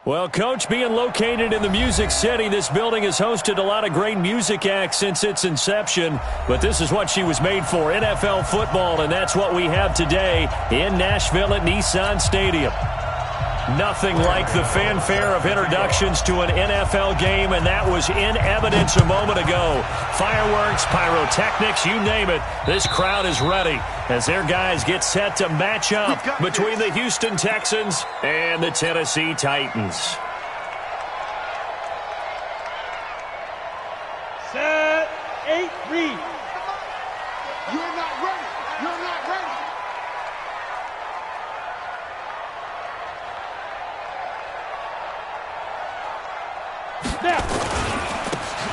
Well, Coach, being located in the Music City, this building has hosted a lot of great music acts since its inception. But this is what she was made for, NFL football, and that's what we have today in Nashville at Nissan Stadium. Nothing like the fanfare of introductions to an NFL game, and that was in evidence a moment ago. Fireworks, pyrotechnics, you name it. This crowd is ready as their guys get set to match up between the Houston Texans and the Tennessee Titans. Set, 8, read. You're not ready. You're not ready.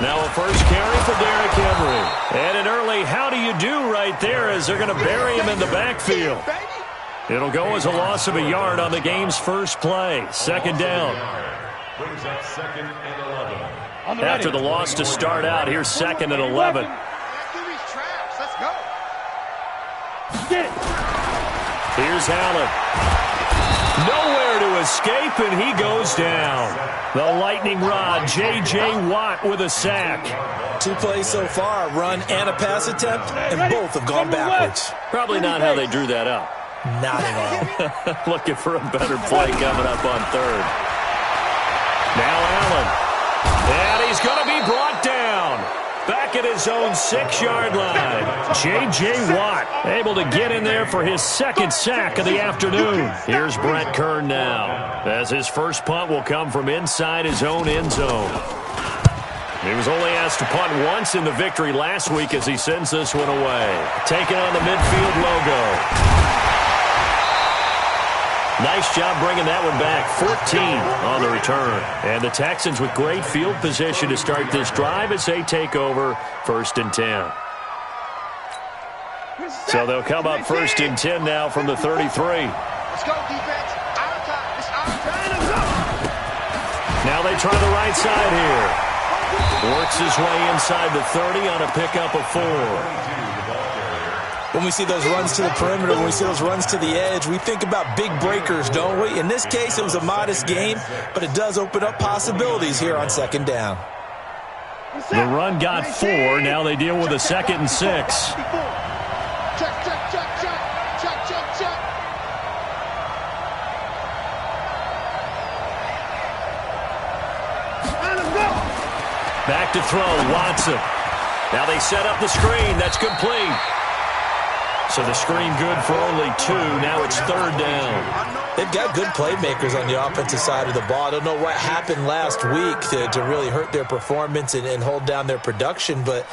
Now a first carry for Derrick Henry. And an early how do you do right there as they're going to bury him in the backfield. It'll go as a loss of a yard on the game's first play. Second down. Brings up 2nd and 11. After the loss to start out, here's 2nd and 11. Let's go. Get it. Here's Allen. Nowhere to escape, and he goes down. The lightning rod, J.J. Watt with a sack. 2 plays so far, a run and a pass attempt, and both have gone backwards. Probably not how they drew that up. Not at all. Looking for a better play coming up on third. Now Allen. And he's going to be brought down. Back at his own 6-yard line. J.J. Watt able to get in there for his second sack of the afternoon. Here's Brett Kern now, as his first punt will come from inside his own end zone. He was only asked to punt once in the victory last week as he sends this one away. Taking on the midfield logo. Nice job bringing that one back. 14 on the return. And the Texans with great field position to start this drive as they take over 1st and 10. So they'll come up 1st and 10 now from the 33. Let's go, defense. Out of time. It's out of time. Now they try the right side here. Works his way inside the 30 on a pickup of 4. When we see those runs to the perimeter, when we see those runs to the edge, we think about big breakers, don't we? In this case, it was a modest gain, but it does open up possibilities here on 2nd down. The run got 4. Now they deal with a 2nd and 6. Check, check, check, check. Check, check, check. Back to throw, Watson. Now they set up the screen. That's complete. So the screen good for only 2. Now it's 3rd down. They've got good playmakers on the offensive side of the ball. I don't know what happened last week to really hurt their performance and hold down their production, but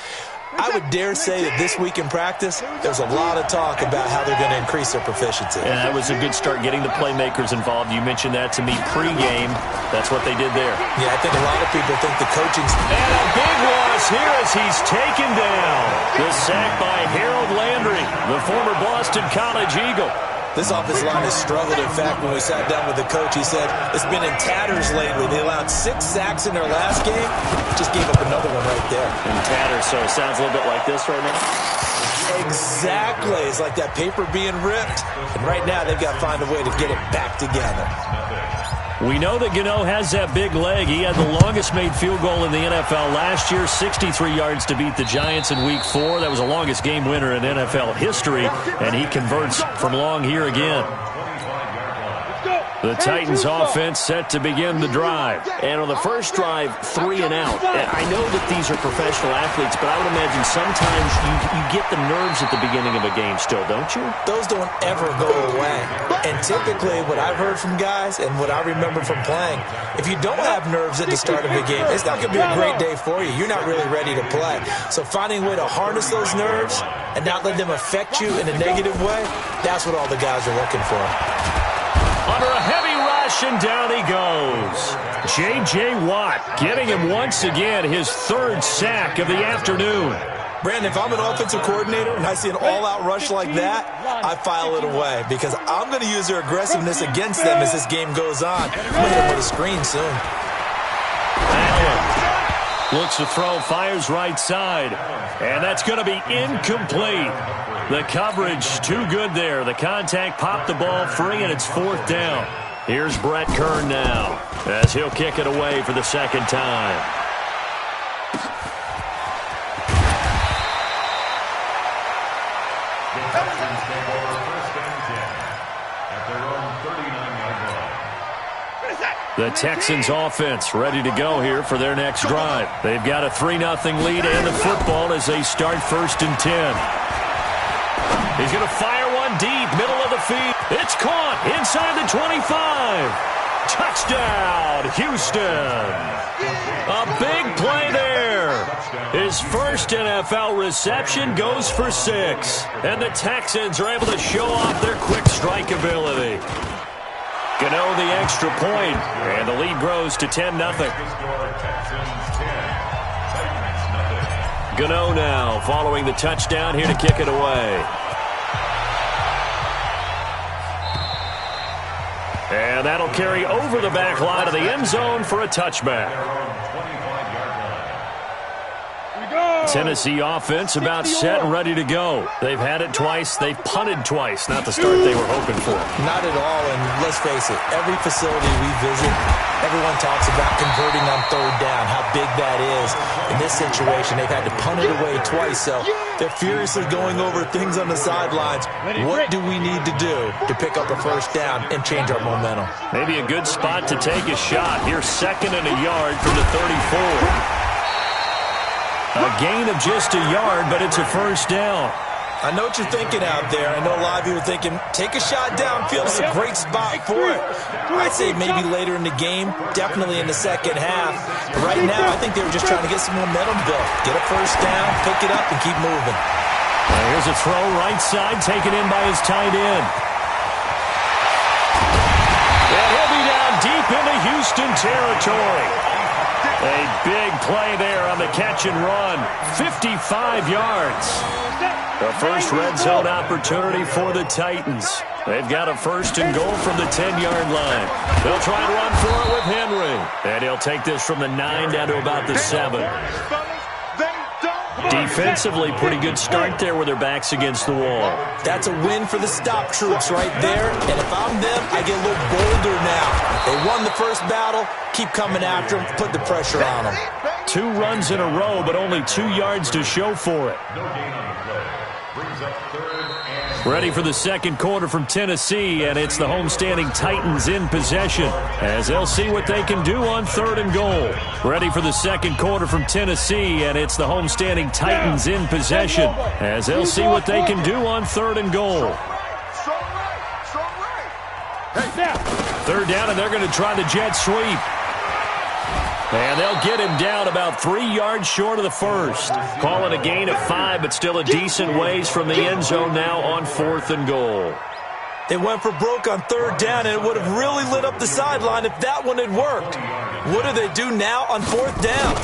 I would dare say that this week in practice, there's a lot of talk about how they're going to increase their proficiency. Yeah, that was a good start getting the playmakers involved. You mentioned that to me pregame. That's what they did there. Yeah, I think a lot of people think the coaching's... And a big loss here as he's taken down. The sack by Harold Landry, the former Boston College Eagle. This offensive line has struggled. In fact, when we sat down with the coach, he said it's been in tatters lately. They allowed 6 sacks in their last game. Just gave up another one right there. In tatters, so it sounds a little bit like this right now? Exactly. It's like that paper being ripped. And right now, they've got to find a way to get it back together. We know that Gano has that big leg. He had the longest made field goal in the NFL last year, 63 yards to beat the Giants in Week 4. That was the longest game winner in NFL history, and he converts from long here again. The Titans offense set to begin the drive. And on the first drive, 3 and out. I know that these are professional athletes, but I would imagine sometimes you get the nerves at the beginning of a game still, don't you? Those don't ever go away. And typically what I've heard from guys and what I remember from playing, if you don't have nerves at the start of a game, it's not going to be a great day for you. You're not really ready to play. So finding a way to harness those nerves and not let them affect you in a negative way, that's what all the guys are looking for. Under a heavy rush, and down he goes. J.J. Watt getting him once again his 3rd sack of the afternoon. Brandon, if I'm an offensive coordinator and I see an all-out rush like that, I file it away because I'm going to use their aggressiveness against them as this game goes on. I'm going to hit them with a screen soon. Allen looks to throw, fires right side, and that's going to be incomplete. The coverage too good there. The contact popped the ball free, and it's 4th down. Here's Brett Kern now as he'll kick it away for the second time. The Texans offense ready to go here for their next drive. They've got a 3-0 lead and the football as they start 1st and 10. He's going to fire one deep, middle of the field. It's caught inside the 25. Touchdown, Houston. A big play there. His first NFL reception goes for 6. And the Texans are able to show off their quick strike ability. Gano the extra point, and the lead grows to 10-0. Gano now following the touchdown here to kick it away. And that'll carry over the back line of the end zone for a touchback. Tennessee offense about set and ready to go. They've had it twice. They've punted twice. Not the start they were hoping for. Not at all, and let's face it, every facility we visit, everyone talks about converting on 3rd down, how big that is. In this situation, they've had to punt it away twice, so they're furiously going over things on the sidelines. What do we need to do to pick up a 1st down and change our momentum? Maybe a good spot to take a shot. Here's 2nd and a yard from the 34. A gain of just a yard, but it's a 1st down. I know what you're thinking out there. I know a lot of you are thinking, take a shot downfield. It's a great spot for it. I'd say maybe later in the game, definitely in the second half. But right now, I think they were just trying to get some momentum built. Get a 1st down, pick it up, and keep moving. Here's a throw right side, taken in by his tight end. And he'll be down deep into Houston territory. A big play there on the catch and run. 55 yards. The first red zone opportunity for the Titans. They've got a 1st and goal from the 10-yard line. They'll try to run for it with Henry. And he'll take this from the 9 down to about the 7. Defensively, pretty good start there with their backs against the wall. That's a win for the stop troops right there. And if I'm them, I get a little bolder now. They won the first battle. Keep coming after them. Put the pressure on them. 2 runs in a row, but only 2 yards to show for it. Ready for the second quarter from Tennessee, and it's the homestanding Titans in possession as they'll see what they can do on 3rd and goal. Ready for the second quarter from Tennessee, and it's the homestanding Titans in possession as they'll see what they can do on 3rd and goal. 3rd down, and they're going to try the jet sweep. And they'll get him down about 3 yards short of the 1st. Calling a gain of 5, but still a decent ways from the end zone now on 4th and goal. They went for broke on 3rd down, and it would have really lit up the sideline if that one had worked. What do they do now on 4th down?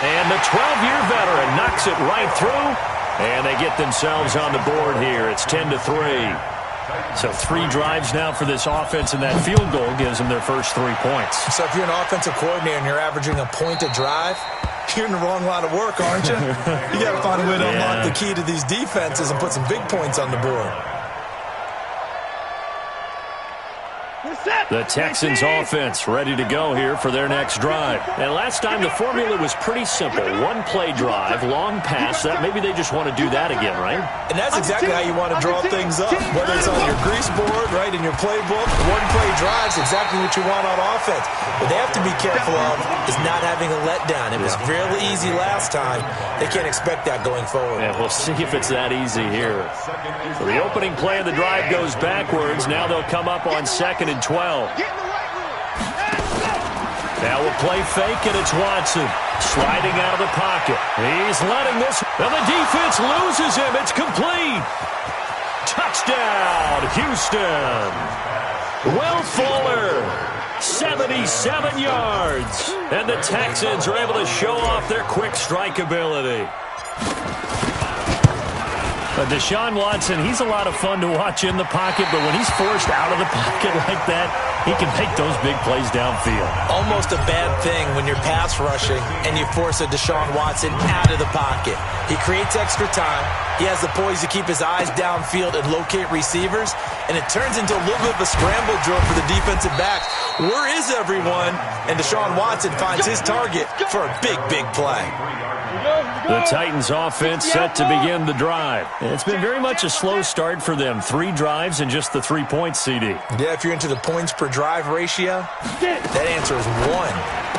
And the 12-year veteran knocks it right through, and they get themselves on the board here. It's 10-3. So 3 drives now for this offense, and that field goal gives them their first 3 points. So if you're an offensive coordinator and you're averaging a point a drive, you're in the wrong line of work, aren't you? You got to find a way to unlock the key to these defenses and put some big points on the board. The Texans offense ready to go here for their next drive. And last time the formula was pretty simple. 1-play drive, long pass. That maybe they just want to do that again, right? And that's exactly how you want to draw things up. Whether it's on your grease board, right, in your playbook, 1-play drive is exactly what you want on offense. What they have to be careful of is not having a letdown. It was fairly easy last time. They can't expect that going forward. Yeah, we'll see if it's that easy here. So the opening play of the drive goes backwards. Now they'll come up on 2nd and 12. Now we'll play fake, and it's Watson sliding out of the pocket. He's letting this, and the defense loses him. It's complete. Touchdown, Houston. Will Fuller, 77 yards. And the Texans are able to show off their quick strike ability. Deshaun Watson, he's a lot of fun to watch in the pocket, but when he's forced out of the pocket like that, he can make those big plays downfield. Almost a bad thing when you're pass rushing and you force a Deshaun Watson out of the pocket. He creates extra time. He has the poise to keep his eyes downfield and locate receivers, and it turns into a little bit of a scramble drill for the defensive backs. Where is everyone? And Deshaun Watson finds his target for a big, big play. The Titans offense set to begin the drive. It's been very much a slow start for them. 3 drives and just the 3 points, CD. Yeah, if you're into the points per drive ratio, that answer is 1.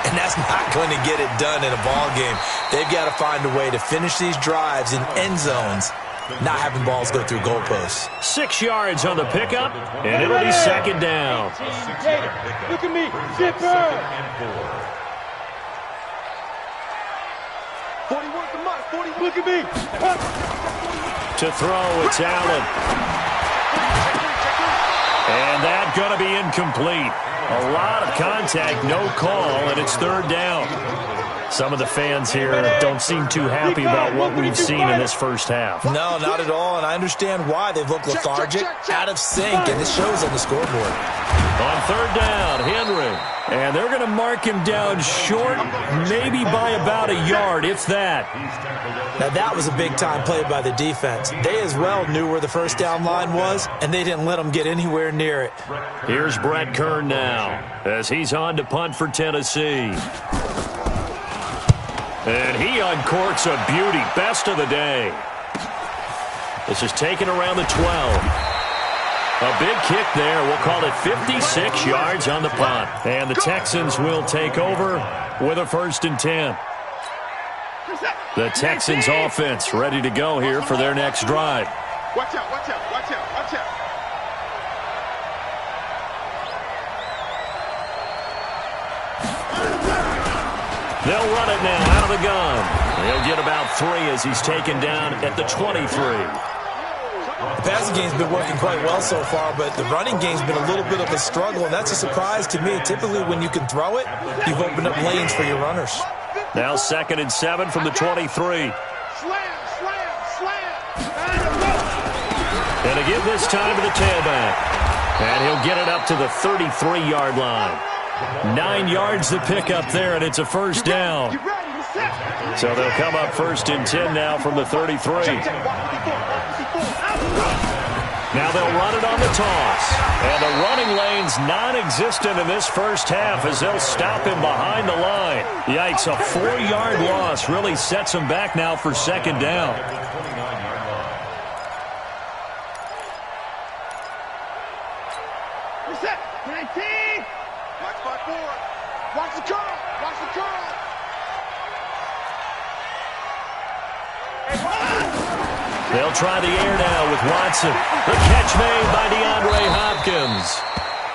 And that's not going to get it done in a ball game. They've got to find a way to finish these drives in end zones, not having balls go through goalposts. 6 yards on the pickup, and it'll be second down. Look at me, zipper. 41 to Mike, 40. Look at me. To throw, it's Allen. And that's going to be incomplete. A lot of contact, no call, and it's third down. Some of the fans here don't seem too happy about what we've seen in this first half. No, not at all, and I understand why. They've looked lethargic, out of sync, and it shows on the scoreboard. On third down, Henry. And they're going to mark him down short, maybe by about a yard, if that. Now, that was a big-time play by the defense. They as well knew where the first down line was, and they didn't let them get anywhere near it. Here's Brett Kern now, as he's on to punt for Tennessee. And he uncorks a beauty, best of the day. This is taken around the 12. A big kick there. We'll call it 56 yards on the punt. And the Texans will take over with a 1st and 10. The Texans offense ready to go here for their next drive. Watch out, watch out, watch out, watch out. They'll run it now out of the gun. He'll get about 3 as he's taken down at the 23. The passing game's been working quite well so far, but the running game's been a little bit of a struggle, and that's a surprise to me. Typically, when you can throw it, you've opened up lanes for your runners. Now 2nd and 7 from the 23. Slam, slam, slam. And again this time to the tailback. And he'll get it up to the 33-yard line. 9 yards to pick up there, and it's a first down. So they'll come up 1st and 10 now from the 33. Now they'll run it on the toss. And the running lane's non-existent in this first half as they'll stop him behind the line. Yikes, a 4-yard loss really sets him back now for 2nd down. Reset. 19. Watch my board. Watch the curl. Watch the curl. They'll try the air now with Watson. The catch made by DeAndre Hopkins.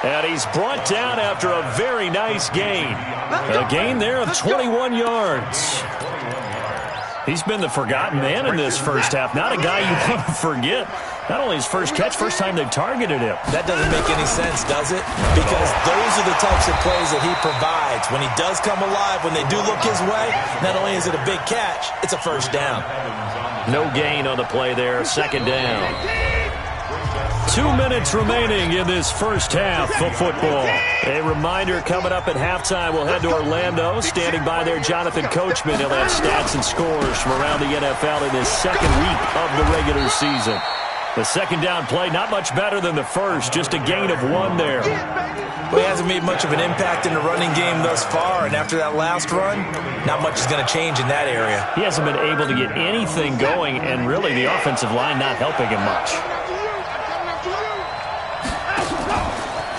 And he's brought down after a very nice gain. A gain there of 21 yards. He's been the forgotten man in this first half. Not a guy you want to forget. Not only his first catch, first time they've targeted him. That doesn't make any sense, does it? Because those are the types of plays that he provides. When he does come alive, when they do look his way, not only is it a big catch, it's a first down. No gain on the play there, 2nd down. 2 minutes remaining in this first half of football. A reminder, coming up at halftime, we'll head to Orlando. Standing by there, Jonathan Coachman. He'll have stats and scores from around the NFL in his 2nd week of the regular season. The 2nd down play, not much better than the first, just a gain of 1 there. Well, he hasn't made much of an impact in the running game thus far, and after that last run, not much is going to change in that area. He hasn't been able to get anything going, and really the offensive line not helping him much.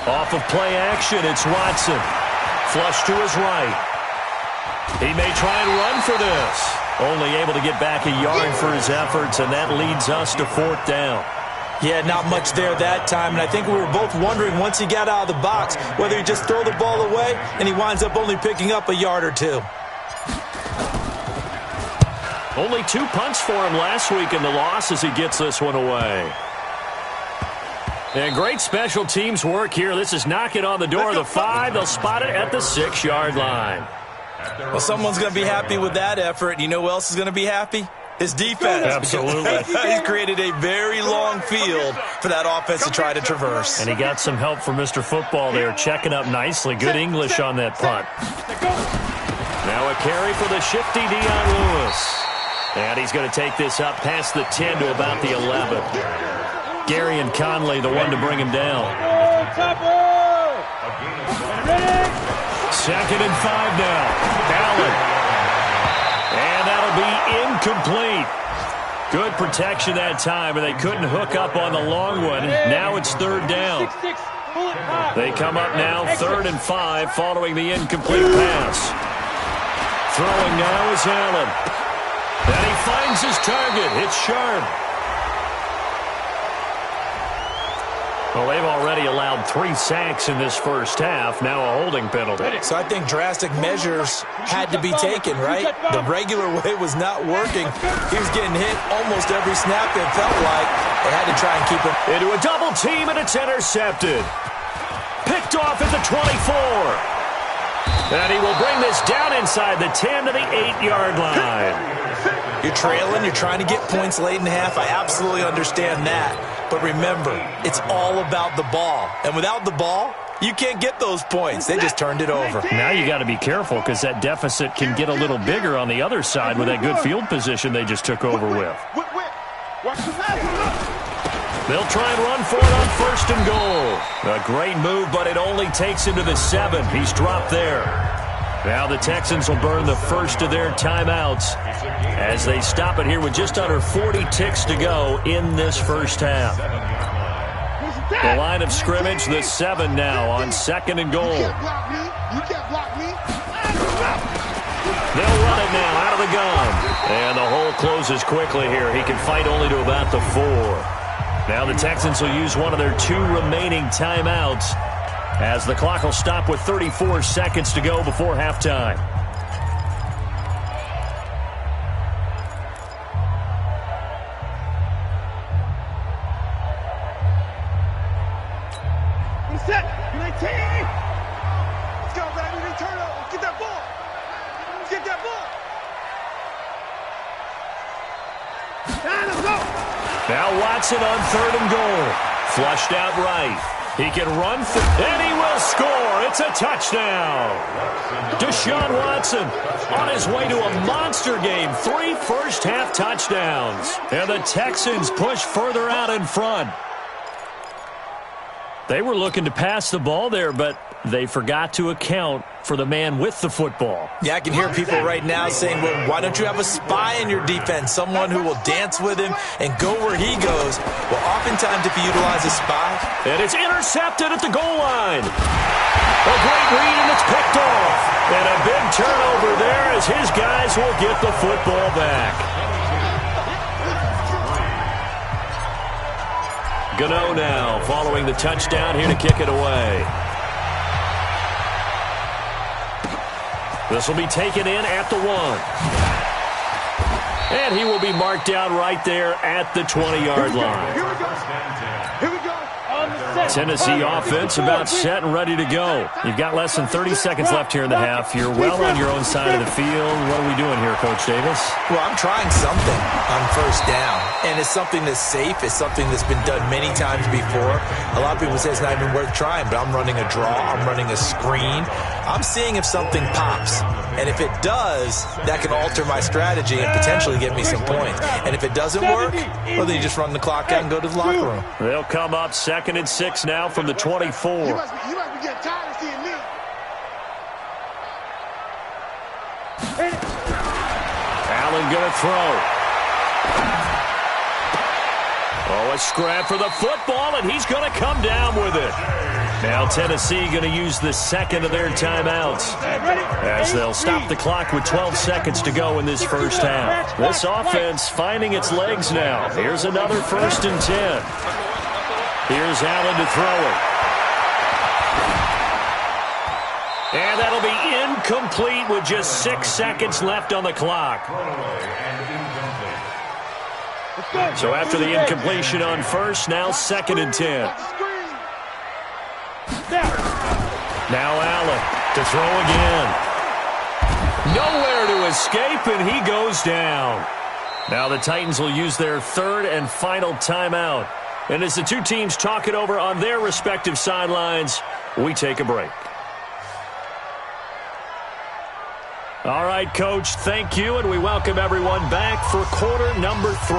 Off of play action, it's Watson. Flush to his right. He may try and run for this. Only able to get back a yard for his efforts, and that leads us to 4th down. Yeah, not much there that time, and I think we were both wondering once he got out of the box whether he'd just throw the ball away, and he winds up only picking up a yard or 2. Only 2 punts for him last week in the loss as he gets this one away. And great special teams work here. This is knocking on the door of the 5. They'll spot it at the 6-yard line. Well, someone's going to be happy with that effort. You know who else is going to be happy? His defense. Absolutely. He's created a very long field for that offense to try to traverse. And he got some help from Mr. Football there, checking up nicely. Good English on that punt. Now a carry for the shifty Dion Lewis. And he's going to take this up past the 10 to about the 11. Gary and Conley, the one to bring him down. Second and 5 now. Allen. And that'll be incomplete. Good protection that time, and they couldn't hook up on the long one. Now it's third down. They come up now 3rd and 5 following the incomplete pass. Throwing now is Allen. And he finds his target. It's Sharp. Well, they've already allowed 3 sacks in this first half. Now a holding penalty. So I think drastic measures had to be taken, right? The regular way was not working. He was getting hit almost every snap, it felt like. They had to try and keep him. Into a double team, and it's intercepted. Picked off at the 24. And he will bring this down inside the 10 to the 8-yard line. You're trailing. You're trying to get points late in the half. I absolutely understand that. But remember, it's all about the ball. And without the ball, you can't get those points. They just turned it over. Now you got to be careful because that deficit can get a little bigger on the other side with that good field position they just took over with. They'll try and run for it on 1st and goal. A great move, but it only takes him to the 7. He's dropped there. Now the Texans will burn the first of their timeouts as they stop it here with just under 40 ticks to go in this first half. The line of scrimmage, the 7 now on 2nd and goal. They'll run it now out of the gun. And the hole closes quickly here. He can fight only to about the 4. Now the Texans will use one of their 2 remaining timeouts as the clock will stop with 34 seconds to go before halftime. Set. 19. Let's go, baby. They turn over. Get that ball. Get that ball. Let's go. Now Watson on 3rd and goal. Flushed out right. He can run for, and he will score. It's a touchdown. Deshaun Watson on his way to a monster game. 3 first-half touchdowns. And the Texans push further out in front. They were looking to pass the ball there, but they forgot to account for the man with the football. Yeah, I can hear people right now saying, well, why don't you have a spy in your defense, someone who will dance with him and go where he goes? Well, oftentimes if you utilize a spy. And it's intercepted at the goal line. A great read, and it's picked off. And a big turnover there as his guys will get the football back. Gano now following the touchdown here to kick it away. This will be taken in at the 1. And he will be marked down right there at the 20-yard line. Here we go. Here we go. Tennessee offense about set and ready to go. You've got less than 30 seconds left here in the half. You're well on your own side of the field. What are we doing here, Coach Davis? Well, I'm trying something on 1st down. And it's something that's safe. It's something that's been done many times before. A lot of people say it's not even worth trying, but I'm running a draw. I'm running a screen. I'm seeing if something pops. And if it does, that can alter my strategy and potentially get me some points. And if it doesn't work, well, then you just run the clock out and go to the locker room. They'll come up 2nd and 6 now from the 24. You must be getting tired of seeing me. Allen going to throw. Oh, a scrap for the football, and he's going to come down with it. Now Tennessee going to use the 2nd of their timeouts as they'll stop the clock with 12 seconds to go in this first half. This offense finding its legs now. Here's another 1st and 10. Here's Allen to throw it. And that'll be incomplete with just 6 seconds left on the clock. So after the incompletion on 1st, now 2nd and 10. Now Allen to throw again. Nowhere to escape, and he goes down. Now the Titans will use their third and final timeout. And as the two teams talk it over on their respective sidelines, we take a break. All right, Coach, thank you, and we welcome everyone back for quarter number 3.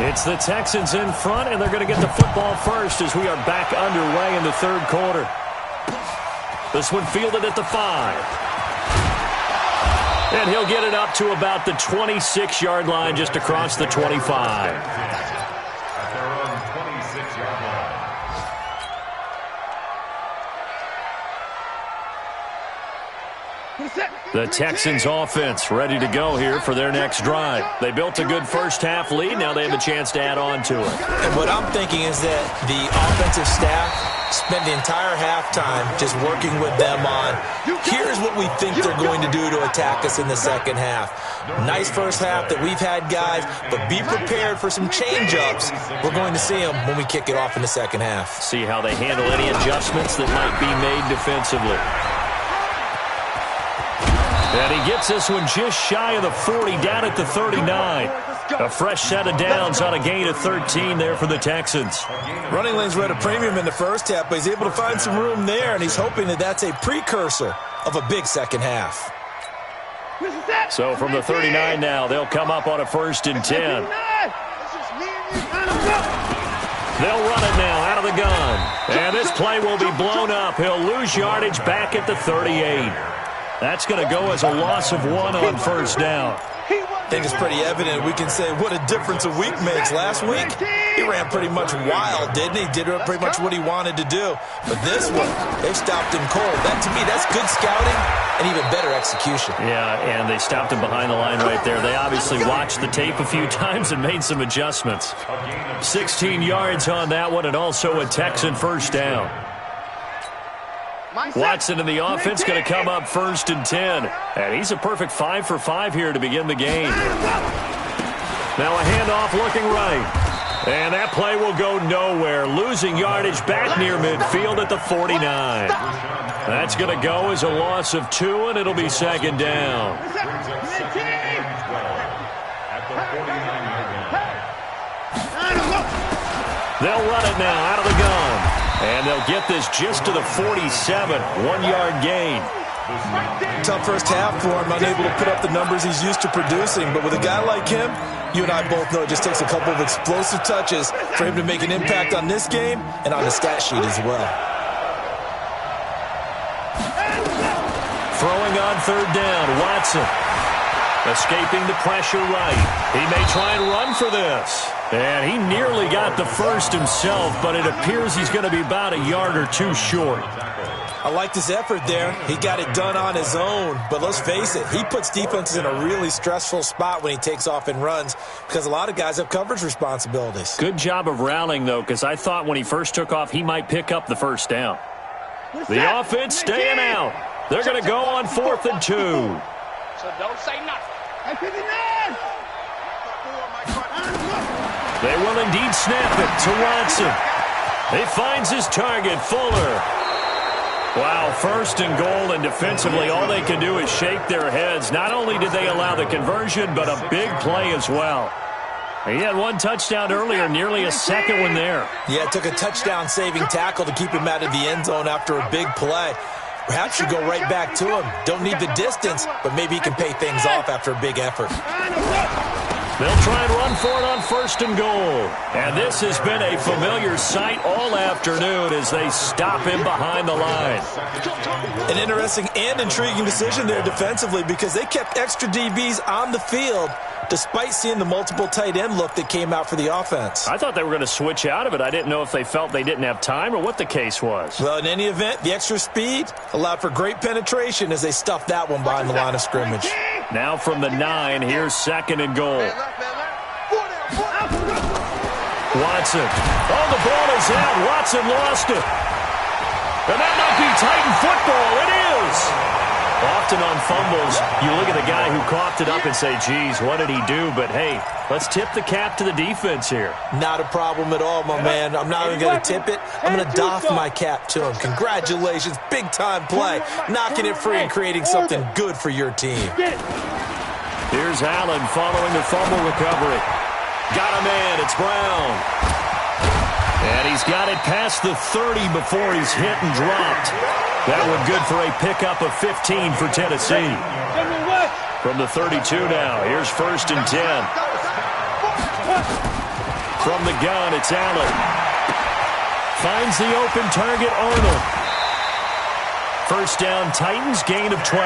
It's the Texans in front, and they're going to get the football first as we are back underway in the third quarter. This one fielded at the 5. And he'll get it up to about the 26-yard line, just across the 25. At their own 26-yard line. The Texans offense ready to go here for their next drive. They built a good first-half lead. Now they have a chance to add on to it. And what I'm thinking is that the offensive staff spent the entire halftime just working with them on, here's what we think they're going to do to attack us in the second half. Nice first half that we've had, guys, but be prepared for some change-ups. We're going to see them when we kick it off in the second half. See how they handle any adjustments that might be made defensively. And he gets this one just shy of the 40, down at the 39. A fresh set of downs on a gain of 13 there for the Texans. Running lanes were at a premium in the first half, but he's able to find some room there, and he's hoping that that's a precursor of a big second half. So from the 39 now, they'll come up on a 1st and 10. They'll run it now out of the gun. And this play will be blown up. He'll lose yardage back at the 38. That's going to go as a loss of 1 on 1st down. I think it's pretty evident. We can say what a difference a week makes. Last week, he ran pretty much wild, didn't he? Did pretty much what he wanted to do. But this one, they stopped him cold. That, to me, that's good scouting and even better execution. Yeah, and they stopped him behind the line right there. They obviously watched the tape a few times and made some adjustments. 16 yards on that one, and also a Texan 1st down. Watson in the offense going to come up 1st and 10. And he's a perfect 5 for 5 here to begin the game. Now a handoff looking right. And that play will go nowhere. Losing yardage back near midfield at the 49. That's going to go as a loss of 2, and it'll be 2nd down. They'll run it now out of the gun. And they'll get this just to the 47, 1-yard gain. Tough first half for him, unable to put up the numbers he's used to producing. But with a guy like him, you and I both know it just takes a couple of explosive touches for him to make an impact on this game and on the stat sheet as well. Throwing on 3rd down, Watson. Escaping the pressure right. He may try and run for this. And he nearly got the first himself, but it appears he's going to be about a yard or 2 short. I liked his effort there. He got it done on his own. But let's face it, he puts defenses in a really stressful spot when he takes off and runs because a lot of guys have coverage responsibilities. Good job of rallying, though, because I thought when he first took off, he might pick up the 1st down. The offense staying out. They're going to go on 4th and 2. So don't say nothing. They will indeed snap it to Watson. He finds his target, Fuller. Wow, 1st and goal, and defensively all they can do is shake their heads. Not only did they allow the conversion, but a big play as well. He had 1 touchdown earlier, nearly a 2nd one there. Yeah, it took a touchdown-saving tackle to keep him out of the end zone after a big play. Perhaps you go right back to him. Don't need the distance, but maybe he can pay things off after a big effort. They'll try and run for it on 1st and goal. And this has been a familiar sight all afternoon as they stop him behind the line. An interesting and intriguing decision there defensively because they kept extra DBs on the field despite seeing the multiple tight end look that came out for the offense. I thought they were going to switch out of it. I didn't know if they felt they didn't have time or what the case was. Well, in any event, the extra speed allowed for great penetration as they stuffed that one behind the line of scrimmage. Now from the 9, here's 2nd and goal. Watson. Oh, the ball is out. Watson lost it. And that might be Titan football. It is. Often on fumbles, you look at the guy who coughed it up and say, geez, what did he do? But, hey, let's tip the cap to the defense here. Not a problem at all, my man. I'm not even going to tip it. I'm going to doff my cap to him. Congratulations. Big-time play. Knocking it free and creating something good for your team. Here's Allen following the fumble recovery. Got a man. It's Brown. And he's got it past the 30 before he's hit and dropped. That one good for a pickup of 15 for Tennessee. From the 32 now, here's 1st and 10. From the gun, it's Allen. Finds the open target, Arnold. First down, Titans, gain of 12.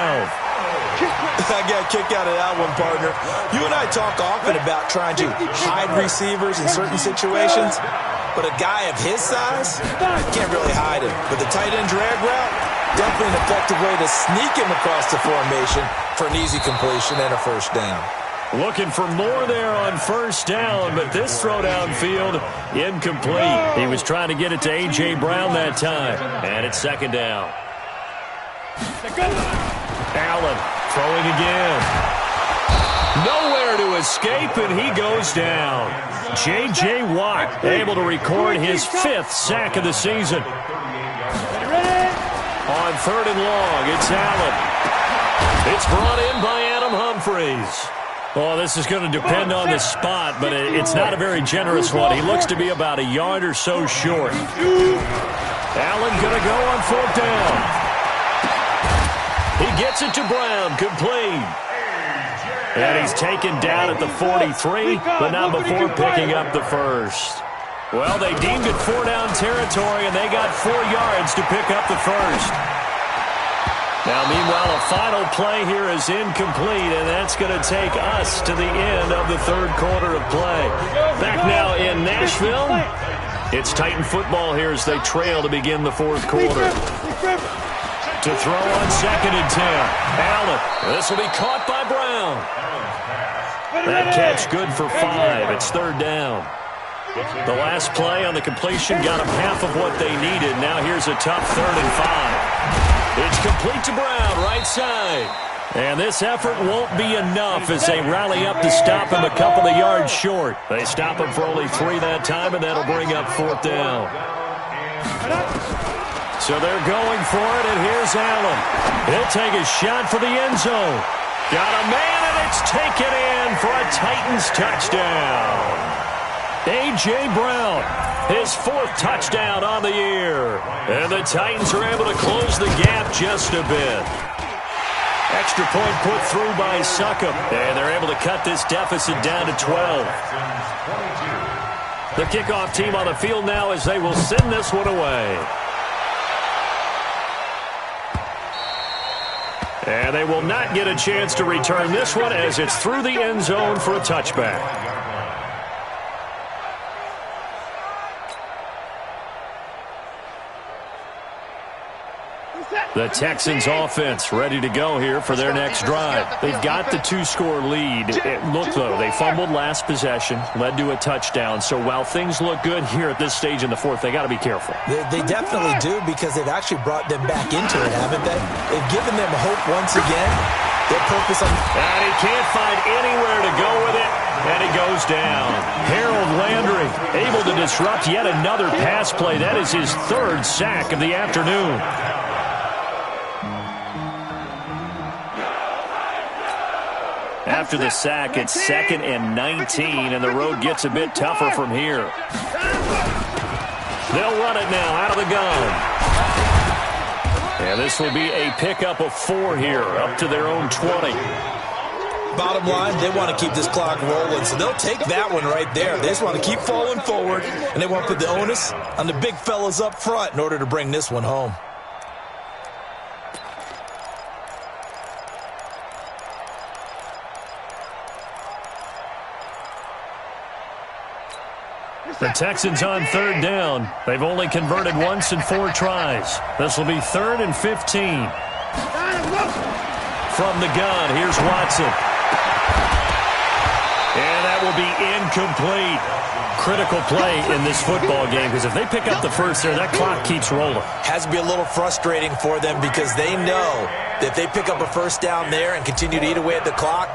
I got a kick out of that one, partner. You and I talk often about trying to hide receivers in certain situations, but a guy of his size, can't really hide him. But the tight end drag route, definitely an effective way to sneak him across the formation for an easy completion and a first down. Looking for more there on first down, but this throw downfield, incomplete. He was trying to get it to A.J. Brown that time, and it's 2nd down. Allen throwing again. Nowhere to escape, and he goes down. J.J. Watt able to record his 5th sack of the season. On 3rd and long, it's Allen. It's brought in by Adam Humphries. Well, this is going to depend on the spot, but it's not a very generous one. He looks to be about a yard or so short. Allen going to go on 4th down. He gets it to Brown, complete. And he's taken down at the 43, but not before picking up the first. Well, they deemed it 4-down territory, and they got 4 yards to pick up the first. Now, meanwhile, a final play here is incomplete, and that's going to take us to the end of the 3rd quarter of play. Back now in Nashville, it's Titan football here as they trail to begin the 4th quarter. To throw on 2nd and 10. Allen, this will be caught by Brown. That catch good for 5. It's 3rd down. The last play on the completion got them half of what they needed. Now here's a tough 3rd and 5. It's complete to Brown, right side. And this effort won't be enough as they rally up to stop him a couple of yards short. They stop him for only 3 that time, and that'll bring up 4th down. So they're going for it, and here's Allen. He'll take a shot for the end zone. Got a man, and it's taken in for a Titans touchdown. A.J. Brown, his 4th touchdown on the year. And the Titans are able to close the gap just a bit. Extra point put through by Succop. And they're able to cut this deficit down to 12. The kickoff team on the field now as they will send this one away. And they will not get a chance to return this one as it's through the end zone for a touchback. The Texans offense ready to go here for their next drive. They've got the 2-score lead. Look, though, they fumbled last possession, led to a touchdown. So while things look good here at this stage in the 4th, they got to be careful. They definitely do because they've actually brought them back into it, haven't they? They've given them hope once again. Their purpose on... And he can't find anywhere to go with it, and he goes down. Harold Landry able to disrupt yet another pass play. That is his 3rd sack of the afternoon. After the sack, it's 2nd and 19, and the road gets a bit tougher from here. They'll run it now out of the gun. And this will be a pickup of 4 here, up to their own 20. Bottom line, they want to keep this clock rolling, so they'll take that one right there. They just want to keep falling forward, and they want to put the onus on the big fellas up front in order to bring this one home. The Texans on 3rd down. They've only converted once in 4 tries. This will be 3rd and 15. From the gun, here's Watson. And that will be incomplete. Critical play in this football game, because if they pick up the first there, that clock keeps rolling. Has to be a little frustrating for them because they know that if they pick up a first down there and continue to eat away at the clock,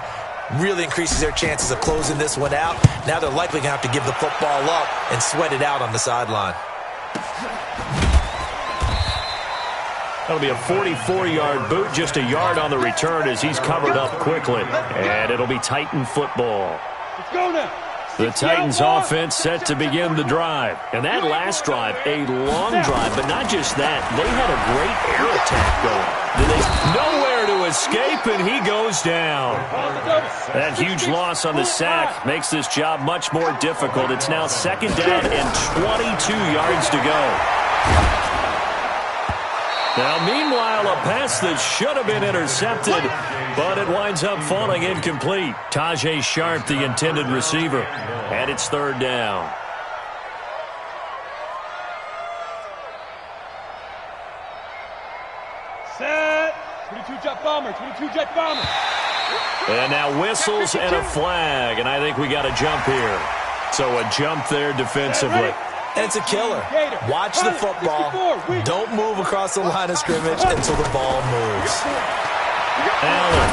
really increases their chances of closing this one out. Now they're likely going to have to give the football up and sweat it out on the sideline. That'll be a 44-yard boot, just a yard on the return as he's covered up quickly. And it'll be Titan football. Let's go now. The Titans offense set to begin the drive. And that last drive, a long drive, but not just that. They had a great air attack going. Nowhere to escape, and he goes down. That huge loss on the sack makes this job much more difficult. It's now second down and 22 yards to go. Now, meanwhile, a pass that should have been intercepted, but it winds up falling incomplete. Tajay Sharp, the intended receiver, and it's third down. Set. 22 jet bomber, 22 jet bomber. And now whistles and a flag, and I think we got a jump here. So a jump there defensively. And it's a killer. Watch the football. Don't move across the line of scrimmage until the ball moves. Allen.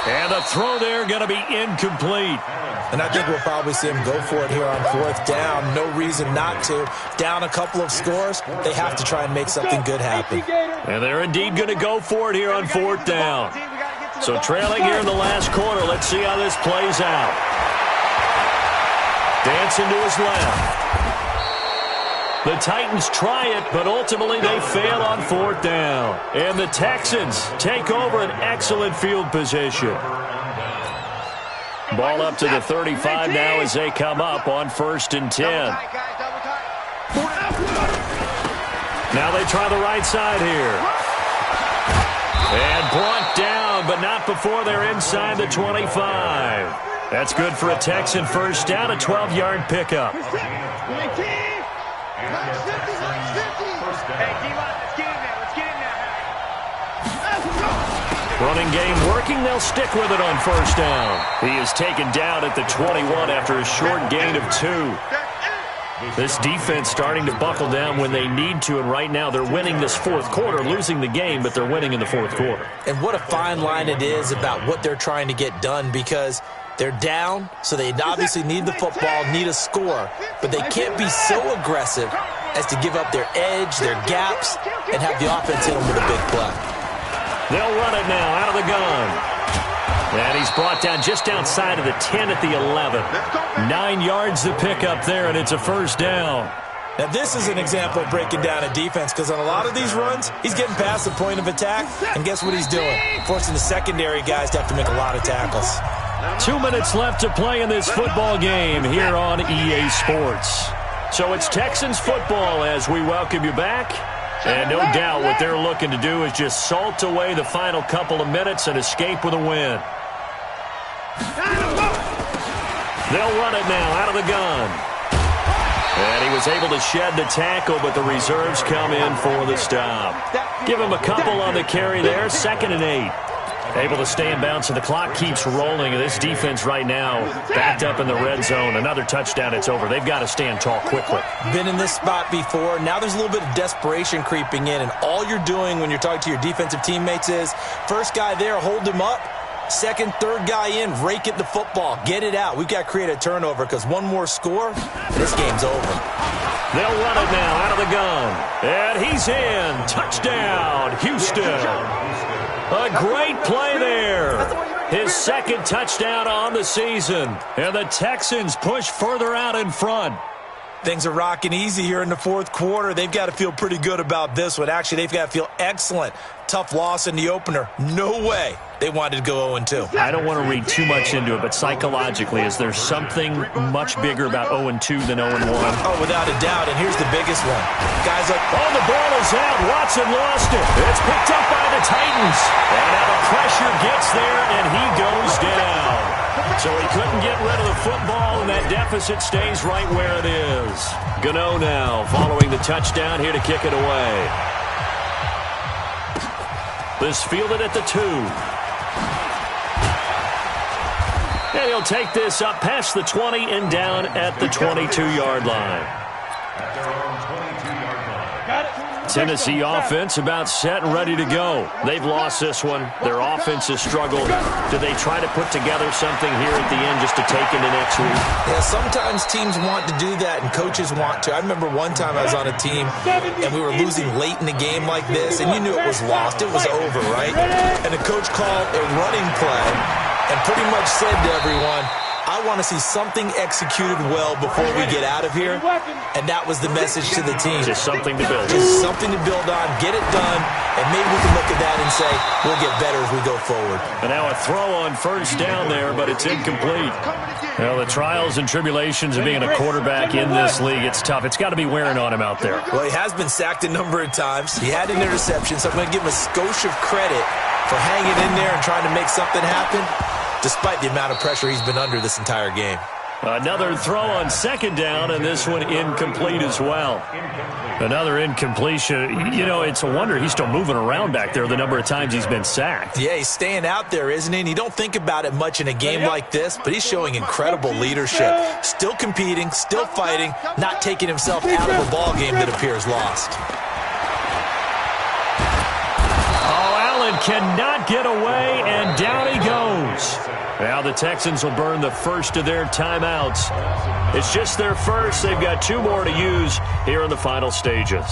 And the throw there going to be incomplete. And I think we'll probably see him go for it here on fourth down. No reason not to. Down a couple of scores, they have to try and make something good happen. And they're indeed going to go for it here on fourth down. So trailing here in the last quarter, let's see how this plays out. Dancing to his left. The Titans try it, but ultimately they fail on fourth down. And the Texans take over an excellent field position. Ball up to the 35 now as they come up on 1st and 10. Now they try the right side here. And brought down, but not before they're inside the 25. That's good for a Texan first down, a 12-yard pickup. Running game working, they'll stick with it on first down. He is taken down at the 21 after a short gain of 2. This defense starting to buckle down when they need to, and right now they're winning this fourth quarter, losing the game, but they're winning in the fourth quarter. And what a fine line it is about what they're trying to get done, because they're down, so they obviously need the football, need a score, but they can't be so aggressive as to give up their edge, their gaps, and have the offense hit them with a big play. They'll run it now out of the gun. And he's brought down just outside of the 10 at the 11. 9 yards to pick up there, and it's a first down. Now, this is an example of breaking down a defense, because on a lot of these runs, he's getting past the point of attack, and guess what he's doing? Forcing the secondary guys to have to make a lot of tackles. 2 minutes left to play in this football game here on EA Sports. So it's Texans football as we welcome you back. And no doubt what they're looking to do is just salt away the final couple of minutes and escape with a win. They'll run it now out of the gun. And he was able to shed the tackle, but the reserves come in for the stop. Give him a couple on the carry there, 2nd and 8. Able to stay in bounds, and the clock keeps rolling. This defense right now backed up in the red zone. Another touchdown, it's over. They've got to stand tall quickly. Been in this spot before. Now there's a little bit of desperation creeping in, and all you're doing when you're talking to your defensive teammates is first guy there, hold him up. Second, third guy in, rake at the football. Get it out. We've got to create a turnover, because one more score, this game's over. They'll run it now out of the gun. And he's in. Touchdown, Houston. A great play there. His 2nd touchdown on the season. And the Texans push further out in front. Things are rocking easy here in the fourth quarter. They've got to feel pretty good about this one. Actually, they've got to feel excellent. Tough loss in the opener. No way they wanted to go 0-2. I don't want to read too much into it, but psychologically, is there something much bigger about 0-2 than 0-1? Oh, without a doubt, and here's the biggest one. Guys like, oh, the ball is out. Watson lost it. It's picked up by the Titans. And now the pressure gets there, and he goes down. So he couldn't get rid of the football, and that deficit stays right where it is. Gano now following the touchdown here to kick it away. This fielded at the 2. And he'll take this up past the 20 and down at the 22-yard line. At their own 22-yard line. Got it. Tennessee offense about set and ready to go. They've lost this one. Their offense has struggled. Do they try to put together something here at the end just to take into next week? Yeah, sometimes teams want to do that and coaches want to. I remember one time I was on a team and we were losing late in the game like this, and you knew it was lost. It was over, right? And the coach called a running play and pretty much said to everyone, I want to see something executed well before we get out of here. And that was the message to the team. Just something to build. Just something to build on, get it done, and maybe we can look at that and say, we'll get better as we go forward. And now a throw on first down there, but it's incomplete. Well, the trials and tribulations of being a quarterback in this league, it's tough. It's got to be wearing on him out there. Well, he has been sacked a number of times. He had an interception, so I'm going to give him a skosh of credit for hanging in there and trying to make something happen, despite the amount of pressure he's been under this entire game. Another throw on second down, and this one incomplete as well. Another incompletion. You know, it's a wonder he's still moving around back there the number of times he's been sacked. Yeah, he's staying out there, isn't he? And you don't think about it much in a game like this, but he's showing incredible leadership. Still competing, still fighting, not taking himself out of a ball game that appears lost. Cannot get away, and down he goes. Now the Texans will burn the first of their timeouts. It's just their first. They've got 2 more to use here in the final stages.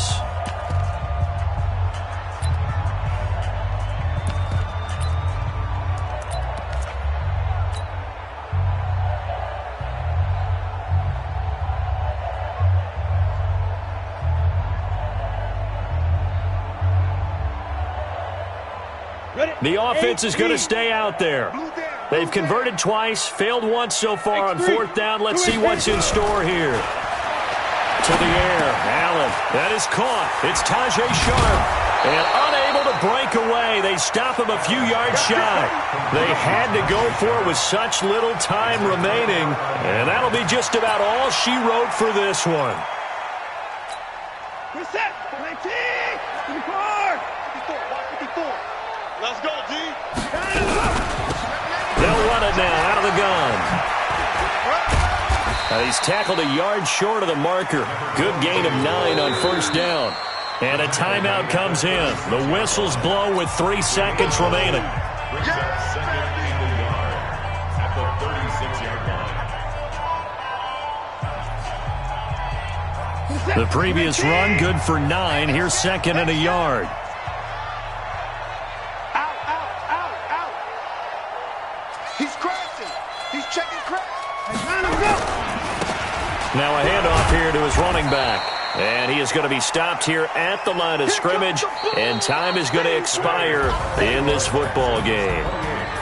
The offense is going to stay out there. They've converted twice, failed once so far on fourth down. Let's see what's in store here. To the air, Allen. That is caught. It's Tajay Sharp. And unable to break away. They stop him a few yards shy. They had to go for it with such little time remaining. And that'll be just about all she wrote for this one. Reset. 19. 54. 54. Let's go, D. They'll run it now out of the gun. He's tackled a yard short of the marker. Good gain of 9 on first down. And a timeout comes in. The whistles blow with 3 seconds remaining. Brings up second in the yard at the 36-yard line. The previous run good for 9. Here's second and a yard. Now a handoff here to his running back. And he is going to be stopped here at the line of scrimmage. And time is going to expire in this football game.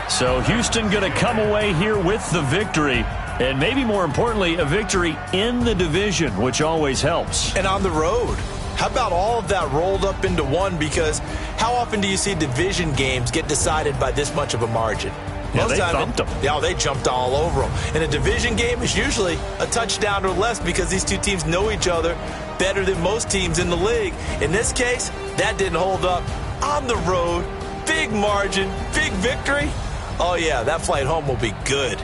So Houston going to come away here with the victory. And maybe more importantly, a victory in the division, which always helps. And on the road. How about all of that rolled up into one? Because how often do you see division games get decided by this much of a margin? Yeah, they thumped them. Yeah, they jumped all over them. And a division game is usually a touchdown or less because these two teams know each other better than most teams in the league. In this case, that didn't hold up. On the road, big margin, big victory. Oh, yeah, that flight home will be good.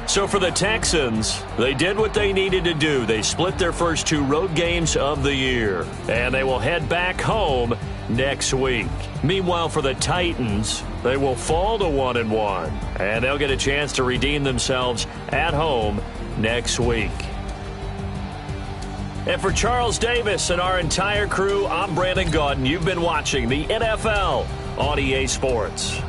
So for the Texans, they did what they needed to do. They split their first 2 road games of the year, and they will head back home next week. Meanwhile, for the Titans, they will fall to 1-1, and they'll get a chance to redeem themselves at home next week. And for Charles Davis and our entire crew, I'm Brandon Gaudin. You've been watching the NFL on EA Sports.